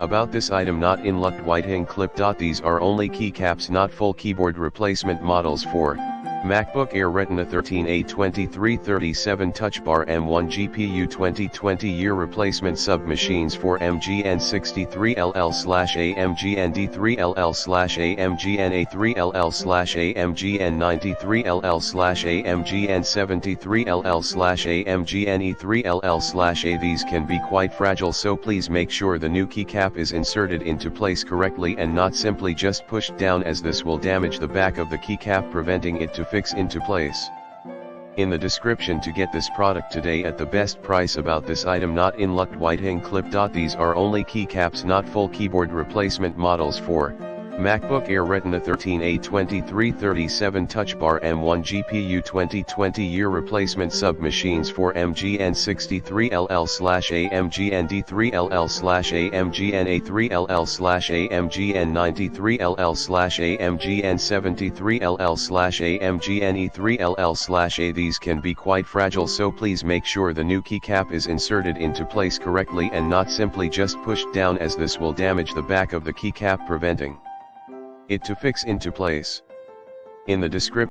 About this item, not in luck white hang clip. These are only keycaps, not full keyboard replacement models for MacBook Air Retina 13 A2337 Touch Bar M1 GPU 2020 year replacement sub machines for MGN63LL/AMGN83LL/AMGN8-3LL/AMGN63LL/AMGN-E3LL/A. These can be quite fragile, so please make sure the new keycap is inserted into place correctly and not simply just pushed down, as this will damage the back of the keycap, preventing it to fix into place. In the description to get this product today at the best price. About this item, not in luck white hang clip. These are only keycaps, not full keyboard replacement models for MacBook Air Retina 13 A2337 Touch Bar M1 GPU 2020 year replacement sub machines for MGN63LL/AMGN-D3LL/AMGN8-3LL/AMGN93LL/AMGN-E3LL/A. These can be quite fragile, so please make sure the new keycap is inserted into place correctly and not simply just pushed down, as this will damage the back of the keycap, preventing it to fix into place. In the description